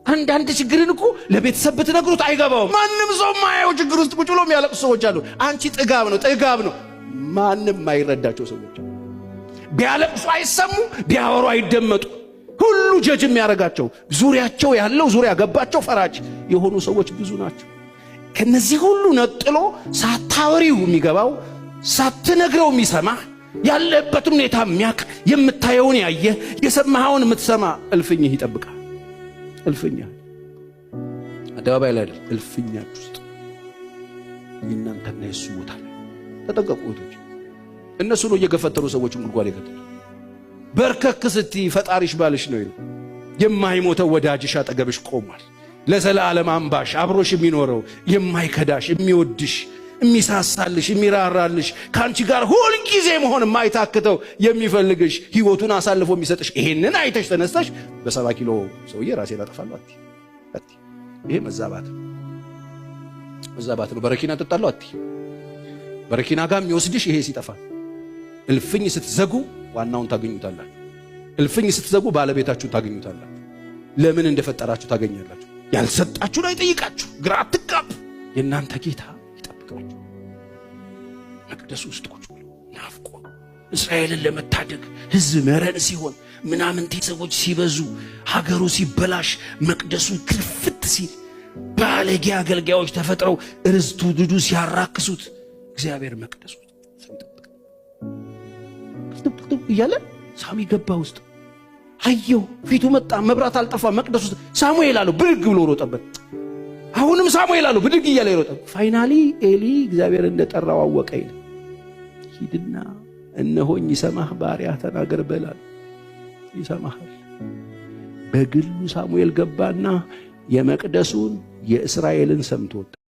አንዳንድ ችግርን እኮ ለቤተሰብ ብትነግሩት አይገባውም። ማንም ሰው ማያው ችግር ውስጥ ቁጭ ብሎ የሚያለቅሱ ሰዎች አሉ። አንቺ ጥጋብ ነው። ማንም ማይረዳቸው ሰዎች ቢያለቅሱ አይሰሙ፣ ቢያወሩ አይደመጡ። ሁሉ ጀጅ የሚያረጋቸው ዙሪያቸው ያለው ዙሪያ ገባቸው ፈራጅ የሆኑ ሰዎች ብዙ ናቸው። ከነዚህ ሁሉ ነጥሎ ሳታወሪው የሚገባው ሳትነግረው የሚሰማ ያለበትን ሁኔታ የሚያቅ የምታየውን ያየ የሰማኸውን የምትሰማ እልፍኝህ ይጠብቃል። እልፍኝህ አደባባይ ላይ አይደል፣ እልፍኛችሁ ውስጥ የእናንተና የሱ ቦታ ላይ ተጠንቀቁ። እነሱ ነው እየገፈተሩ ሰዎችን ጉድጓድ ይከተሉ። በርከክ ስቲ ፈጣሪሽ ባልሽ ነው ይሉ። የማይሞተው ወዳጅሽ አጠገብሽ ቆሟል። ለዘላለም አምባሽ አብሮሽ የሚኖረው የማይከዳሽ የሚወድሽ የሚሳሳልሽ የሚራራልሽ ካንቺ ጋር ሁሉ ጊዜ መሆን የማይታክተው የሚፈልግሽ ሕይወቱን አሳልፎ የሚሰጥሽ ይሄንን አይተሽ ተነስተሽ በ70 ኪሎ ሰውዬ ራሴን አጠፋለሁ አትይ። ይሄ መዛባት ነው። በረኪና ጠጣለሁ አትይ። በረኪና ጋር የሚወስድሽ ይሄ ሲጠፋ። እልፍኝ ስትዘጉ ዋናውን ታገኙታላችሁ። እልፍኝ ስትዘጉ ባለቤታችሁን ታገኙታላችሁ። ለምን እንደፈጠራችሁ ታገኛላችሁ። ያልሰጣችሁን አይጠይቃችሁ። ግራ አትጋቡ። የእናንተ ጌታ ይጠብቃችሁ። መቅደሱ ውስጥ ቁጭ ብሎ ናፍቆ እስራኤልን ለመታደግ ሕዝብ መረን ሲሆን ምናምንቴ ሰዎች ሲበዙ ሀገሩ ሲበላሽ መቅደሱ ክፍት ሲል ባለጌ አገልጋዮች ተፈጥረው ርስቱ ድዱ ሲያራክሱት እግዚአብሔር መቅደሱ ጥቅጥቅ እያለ ሳሚ ገባ ውስጥ አየው። ፊቱ መጣ፣ መብራት አልጠፋ። መቅደሱ ውስጥ ሳሙኤል አለው ብድግ ብሎ ሮጠበት። አሁንም ሳሙኤል አለው ብድግ እያለ ይሮጣ። ፋይናሊ ኤሊ እግዚአብሔር እንደጠራው አወቀ። ይል ሂድና እነሆኝ ይሰማህ ባሪያ ተናገር በላል። ይሰማሃል። በግሉ ሳሙኤል ገባና የመቅደሱን የእስራኤልን ሰምቶ